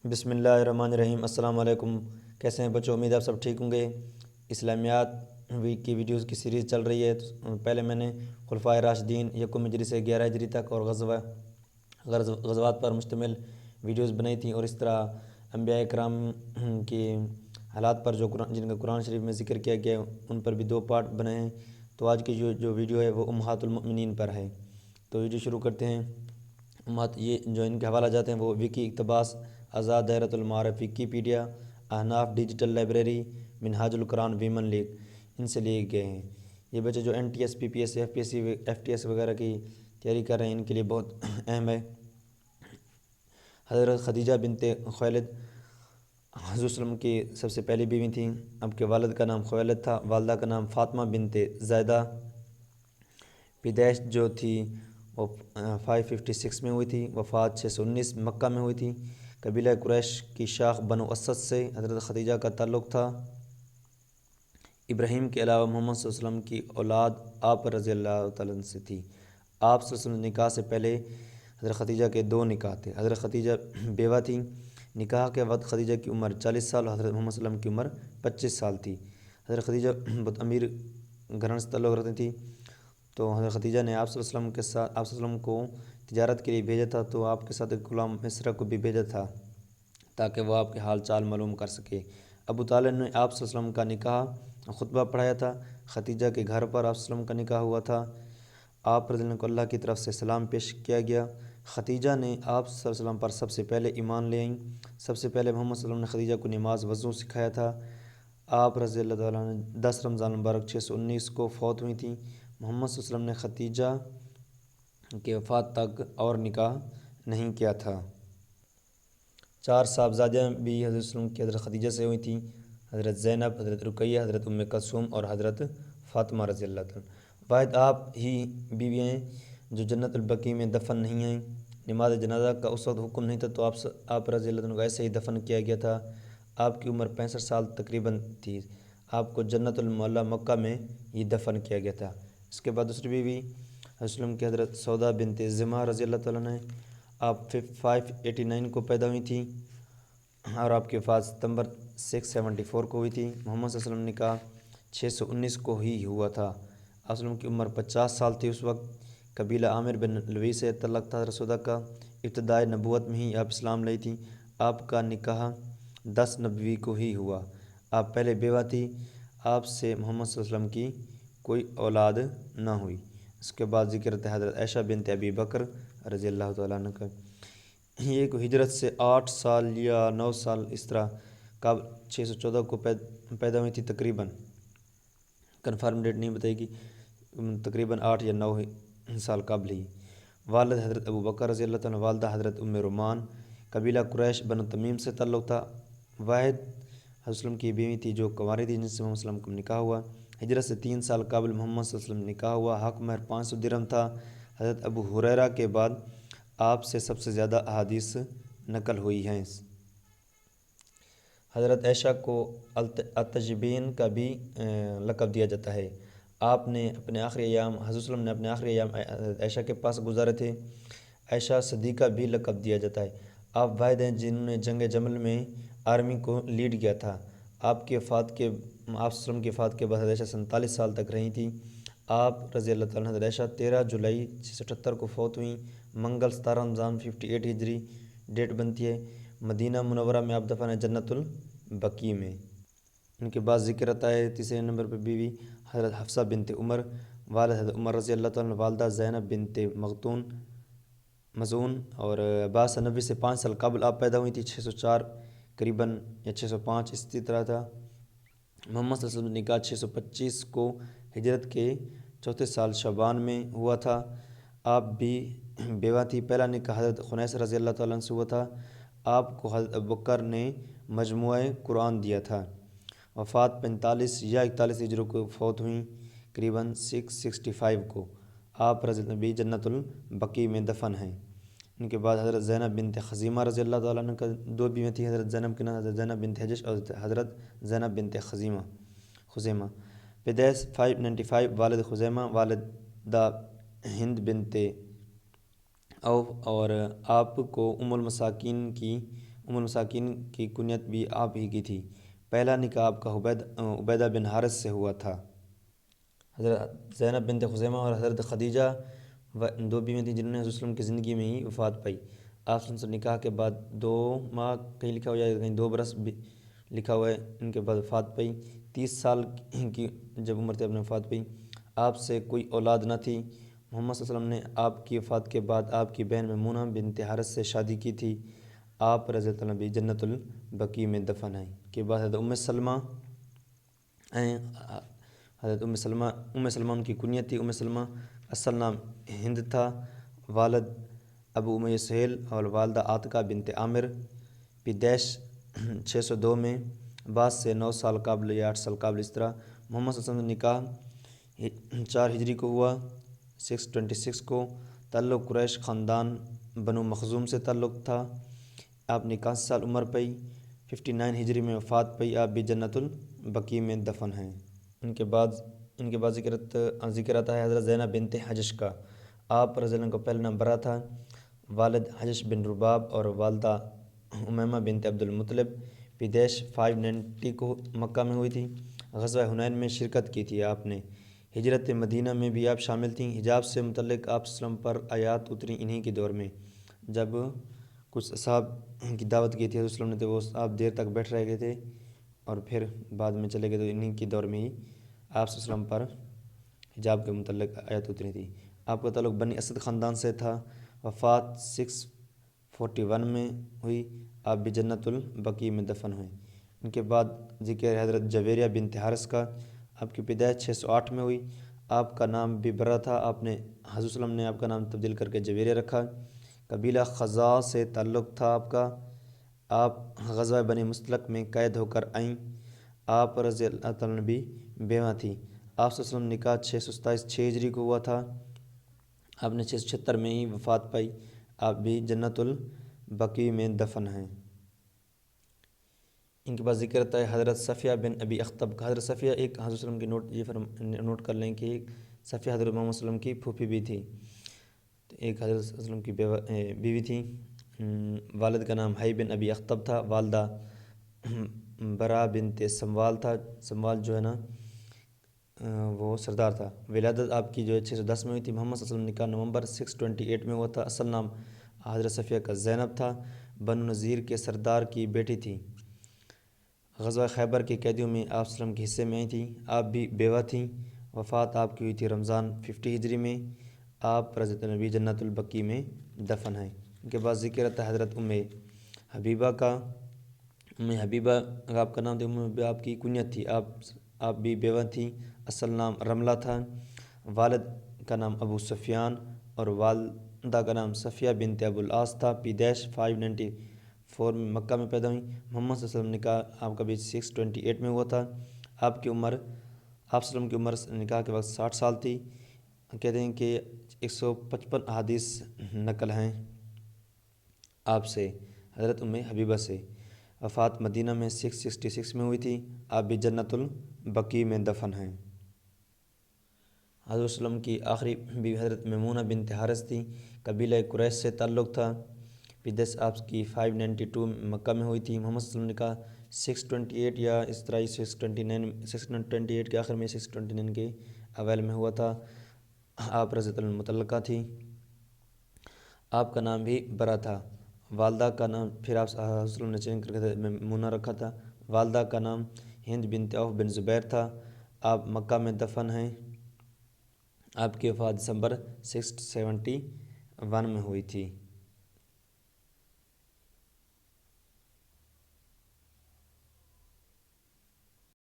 بسم اللہ الرحمن الرحیم۔ السلام علیکم، کیسے ہیں بچوں؟ امید آپ سب ٹھیک ہوں گے۔ اسلامیات ویک کی ویڈیوز کی سیریز چل رہی ہے۔ پہلے میں نے خلفائے راشدین یکم ہجری سے 11 ہجری تک اور غزوات پر مشتمل ویڈیوز بنائی تھیں، اور اس طرح انبیاء کرام کی حالات پر جن کا قرآن شریف میں ذکر کیا گیا ان پر بھی 2 پارٹ بنائے ہیں۔ تو آج کی جو ویڈیو ہے وہ امہات المؤمنین پر ہے۔ تو ویڈیو شروع کرتے ہیں۔ یہ جو ان کے حوالہ جاتے ہیں وہ وکی اقتباس، آزاد دائرۃ المعارف، وکیپیڈیا، احناف ڈیجیٹل لائبریری، منہاج القرآن ویمن لیگ، ان سے لیے گئے ہیں۔ یہ بچے جو NTS PPS FTS وغیرہ کی تیاری کر رہے ہیں ان کے لیے بہت اہم ہے۔ حضرت خدیجہ بنت خویلد حضور وسلم کی سب سے پہلی بیوی تھیں۔ اب کے والد کا نام خویلد تھا، والدہ کا نام فاطمہ بنت زیدہ۔ پیدائش جو تھی وہ 556 میں ہوئی تھی، وفات 619 مکہ میں ہوئی تھی۔ قبیلہ قریش کی شاخ بنو اسد سے حضرت خدیجہ کا تعلق تھا۔ ابراہیم کے علاوہ محمد صلی اللہ علیہ وسلم کی اولاد آپ رضی اللہ تعالیٰ عنہ سے تھی۔ آپ صلی اللہ علیہ وسلم نکاح سے پہلے حضرت خدیجہ کے 2 نکاح تھے۔ حضرت خدیجہ بیوہ تھیں۔ نکاح کے وقت خدیجہ کی عمر 40 سال، حضرت محمد صلی اللہ علیہ وسلم کی عمر 25 سال تھی۔ حضرت خدیجہ بہت امیر گھرانے سے تعلق رکھتی تھی، تو حضرت خدیجہ نے آپ صلی اللہ علیہ وسلم کے ساتھ آپ صلی اللہ علیہ وسلم کو تجارت کے لیے بھیجا تھا، تو آپ کے ساتھ ایک غلام مصرہ کو بھی بھیجا تھا تاکہ وہ آپ کے حال چال معلوم کر سکے۔ ابو طالب نے آپ صلی اللہ علیہ وسلم کا نکاح خطبہ پڑھایا تھا۔ خدیجہ کے گھر پر آپ صلی اللہ علیہ وسلم کا نکاح ہوا تھا۔ آپ رضی اللہ عنہ کو اللہ کی طرف سے سلام پیش کیا گیا۔ خدیجہ نے آپ صلی اللہ علیہ وسلم پر سب سے پہلے ایمان لے آئیں۔ سب سے پہلے محمد صلی اللہ علیہ وسلم نے خدیجہ کو نماز وضو سکھایا تھا۔ آپ رضی اللہ تعالیٰ عنہ 10 رمضان المبارک 619 کو فوت ہوئی تھیں۔ محمد صلی اللہ علیہ وسلم نے خدیجہ کی وفات تک اور نکاح نہیں کیا تھا۔ 4 صاحبزادیاں بھی حضرت صلی اللہ علیہ وسلم کی حضرت خدیجہ سے ہوئی تھیں، حضرت زینب، حضرت رقیہ، حضرت کلثوم اور حضرت فاطمہ رضی اللہ تعالیٰ۔ واحد آپ ہی بیوی ہیں جو جنت البقیع میں دفن نہیں ہیں۔ نماز جنازہ کا اس وقت حکم نہیں تھا، تو آپ رضی اللہ عنہ کو ایسے ہی دفن کیا گیا تھا۔ آپ کی عمر 65 سال تقریباً تھی۔ آپ کو جنت المعلیٰ مکہ میں ہی دفن کیا گیا تھا۔ اس کے بعد دوسری بیوی حضرت صلی اللہ علیہ وسلم کی حضرت سودا بنت زمعہ رضی اللہ تعالیٰ عنہ، آپ 589 کو پیدا ہوئی تھیں اور آپ کی وفات ستمبر 674 کو ہوئی تھی۔ محمد صلی اللہ علیہ وسلم نے کہا 619 کو ہی ہوا تھا۔ آپ صلی اللہ علیہ وسلم کی عمر 50 سال تھی اس وقت۔ قبیلہ عامر بن لوی سے تعلق تھا حضرت سودا کا۔ ابتدائے نبوت میں ہی آپ اسلام لائی تھیں۔ آپ کا نکاح 10 نبوی کو ہی ہوا۔ آپ پہلے بیوہ تھی۔ آپ سے محمد صلی اللہ علیہ وسلم کی کوئی اولاد نہ ہوئی۔ اس کے بعد ذکر ہے حضرت عائشہ بنت ابی بکر رضی اللہ تعالیٰ عنہ کا۔ یہ کو ہجرت سے 8 سال یا 9 سال اس طرح قبل 614 کو پیدا ہوئی تھی تقریباً، کنفرم ڈیٹ نہیں بتائی گی، تقریباً 8 یا 9 سال قبل ہی۔ والد حضرت ابو بکر رضی اللہ تعالیٰ، والدہ حضرت رومان، قبیلہ قریش بنو تمیم سے تعلق تھا۔ واحد حضرت وسلم کی بیوی تھی جو کنواری تھی، جن سے محمد صلی اللہ علیہ وسلم کا نکاح ہوا۔ ہجرت سے 3 سال قبل محمد صلی اللہ علیہ وسلم نکاح ہوا۔ حق مہر 500 درہم تھا۔ حضرت ابو ہریرہ کے بعد آپ سے سب سے زیادہ احادیث نقل ہوئی ہیں۔ حضرت عائشہ کو التجبین کا بھی لقب دیا جاتا ہے۔ آپ نے اپنے آخری ایام حضرت وسلم نے اپنے آخری ایام حضرت عائشہ کے پاس گزارے تھے۔ عائشہ صدیقہ بھی لقب دیا جاتا ہے۔ آپ واحد ہیں جنہوں نے جنگ جمل میں آرمی کو لیڈ کیا تھا۔ آپ صلی اللہ علیہ وسلم کی وفات کے بعد حضرت عائشہ 47 سال تک رہی تھیں۔ آپ رضی اللہ تعالیٰ عنہ حضرت عائشہ 13 جولائی 678 کو فوت ہوئیں۔ منگل 17 رمضان 58 ہجری ڈیٹ بنتی ہے۔ مدینہ منورہ میں آپ دفن ہیں جنت البقیع میں۔ ان کے بعد ذکر آتا ہے تیسرے نمبر پر بیوی حضرت حفصہ بنت عمر، والد حضرت عمر رضی اللہ تعالیٰ عنہ، والدہ زینب بنت مزعون، اور عباس نبی سے 5 سال قبل آپ پیدا ہوئی تھی، 604 قریباً یا 605 اسی طرح تھا۔ محمد صلی اللہ علیہ وسلم نکاح 625 کو ہجرت کے 4 سال شعبان میں ہوا تھا۔ آپ بھی بیوہ تھی۔ پہلا نکاح حضرت خنیس رضی اللہ تعالیٰ عنہ سے ہوا تھا۔ آپ کو حضرت ابوبکر نے مجموعہ قرآن دیا تھا۔ وفات 45 یا 41 ہجری کو فوت ہوئیں، قریباً 665 کو۔ آپ رضی اللہ بھی جنت البقیع میں دفن ہیں۔ ان کے بعد حضرت زینب بنت خزیمہ رضی اللہ تعالیٰ عنہ کا 2 بیویاں تھیں۔ حضرت زینب کے نام حضرت زینب بنت حجش اور حضرت زینب بنت خزیمہ۔ پیدائش 595، والد خزیمہ، والدہ ہند بنت عوف، اور آپ کو ام المساکین کی ام المساکین کی کنیت بھی آپ ہی کی تھی۔ پہلا نکاح آپ کا عبیدہ بن حارث سے ہوا تھا۔ حضرت زینب بنت خزیمہ اور حضرت خدیجہ دو بیویاں تھیں جنہوں نے حضرت صلی اللہ علیہ وسلم کی زندگی میں ہی وفات پائی۔ آپ صلی اللہ علیہ وسلم نکاح کے بعد 2 ماہ کہیں لکھا ہوا ہے، کہیں 2 برس بھی لکھا ہوا ہے، ان کے بعد وفات پائی۔ 30 سال کی جب عمر تھی اپنے وفات پائی۔ آپ سے کوئی اولاد نہ تھی۔ محمد صلی اللہ علیہ وسلم نے آپ کی وفات کے بعد آپ کی بہن میمونہ بنت حارث سے شادی کی تھی۔ آپ رضی اللہ عنہ بھی جنت البقیع میں دفن ہیں۔ کے بعد حضرت ام سلمہ ہیں۔ حضرت ام سلمہ ان کی کنیت تھی۔ ام سلمہ اصل نام ہند تھا، والد ابو امیہ سہیل اور والدہ عاتکہ بنت عامر۔ پیدائش 602 میں، بعد سے 9 سال قبل یا 8 سال قبل، اس طرح محمد صلی اللہ علیہ وسلم نکاح 4 ہجری کو ہوا، 626 کو۔ تعلق قریش خاندان بنو مخزوم سے تعلق تھا۔ آپ نے 81 سال عمر پائی۔ 59 ہجری میں وفات پائی۔ آپ بھی جنت البقیع میں دفن ہیں۔ ان کے بعد ذکر آتا ہے حضرت زینب بنت حجش کا۔ آپ رضی اللہ عنہ کا پہلا نام برا تھا، والد حجش بن رباب اور والدہ امیمہ بنت عبد المطلب۔ پیدائش 590 کو مکہ میں ہوئی تھی۔ غزوہ حنین میں شرکت کی تھی آپ نے۔ ہجرت مدینہ میں بھی آپ شامل تھیں۔ حجاب سے متعلق آپ صلی اللہ علیہ وسلم پر آیات اتری انہی کے دور میں، جب کچھ اصحاب کی دعوت کی تھی حضرت صلی اللہ علیہ وسلم نے، تو وہ آپ دیر تک بیٹھ رہے گئے تھے اور پھر بعد میں چلے گئے، تو انہی کے دور میں ہی آپ صلی اللہ علیہ وسلم پر حجاب کے متعلق آیت اتری تھی۔ آپ کا تعلق بنی اسد خاندان سے تھا۔ وفات 641 میں ہوئی۔ آپ بھی جنت البقیع میں دفن ہوئے۔ ان کے بعد ذکر ہے حضرت جویریہ بنت حارث کا۔ آپ کی پیدائش 608 میں ہوئی۔ آپ کا نام بھی برا تھا۔ آپ نے حضرت صلی اللہ علیہ وسلم نے آپ کا نام تبدیل کر کے جویریہ رکھا۔ قبیلہ خزاع سے تعلق تھا آپ کا۔ آپ غزوہ بنی مستلق میں قید ہو کر آئیں۔ آپ رضی اللہ عنہ بھی بیوہ تھی۔ آپ صلی اللہ علیہ وسلم نکاح 627 6 ہجری کو ہوا تھا۔ آپ نے 676 میں ہی وفات پائی۔ آپ بھی جنت البقیع میں دفن ہیں۔ ان کے بعد ذکر آتا ہے حضرت صفیہ بن ابی اخطب کا۔ حضرت صفیہ ایک حضرت صلی اللہ علیہ وسلم کی نوٹ کر لیں کہ صفیہ حضرت محمد صلی اللہ علیہ وسلم کی پھوپھی بھی تھی، تو ایک حضرت صلی اللہ علیہ وسلم کی بیوی تھی۔ والد کا نام حی بن ابی اخطب تھا، والدہ برا بنت سموال تھا۔ سموال جو ہے نا وہ سردار تھا۔ ولادت آپ کی جو ہے 610 میں ہوئی تھی۔ محمد صلی اللہ علیہ وسلم نکاح نومبر 628 میں ہوا تھا۔ اصل نام حضرت صفیہ کا زینب تھا، بنو نذیر کے سردار کی بیٹی تھی۔ غزوہ خیبر کے قیدیوں میں آپ صلی اللہ علیہ وسلم کے حصے میں آئی تھیں۔ آپ بھی بیوہ تھیں۔ وفات آپ کی ہوئی تھی رمضان 50 ہجری میں۔ آپ رضی اللہ عنہ جنت البقیع میں دفن ہیں۔ ان کے بعد ذکر آتا ہے حضرت ام حبیبہ کا۔ ام حبیبہ آپ کا نام تھا، ام حبیبہ آپ کی کنیت تھی۔ آپ بھی بیوہ تھیں۔ اصل نام رملہ تھا۔ والد کا نام ابو سفیان اور والدہ کا نام صفیہ بنت ابو العاص تھا۔ پیدائش 594 میں مکہ میں پیدا ہوئی۔ محمد صلی اللہ علیہ وسلم نکاح آپ کا بھی 628 میں ہوا تھا۔ آپ صلی اللہ علیہ وسلم کی عمر نکاح کے وقت 60 سال تھی۔ کہتے ہیں کہ 155 احادیث نقل ہیں آپ سے، حضرت ام حبیبہ سے۔ وفات مدینہ میں 666 میں ہوئی تھی۔ آپ بھی جنت البقیع میں دفن ہیں۔ حضرت صلی اللہ علیہ وسلم کی آخری بیوی حضرت میمونہ بنت حارث تھی۔ قبیلہ قریش سے تعلق تھا۔ پیدائش آپ کی 592 مکہ میں ہوئی تھی۔ محمد صلی اللہ علیہ وسلم نکاح 628 یا اس طرح 628 کے آخر میں 629 کے اوائل میں ہوا تھا۔ آپ رضی اللہ عنہ مطلقہ تھی۔ آپ کا نام بھی برا تھا۔ والدہ کا نام پھر آپ صلی اللہ علیہ وسلم نے چینج کر کے میمونہ رکھا تھا۔ والدہ کا نام ہند بنت عوف بن زبیر تھا۔ آپ مکہ میں دفن ہیں۔ آپ کی وفات دسمبر 671 میں ہوئی تھی۔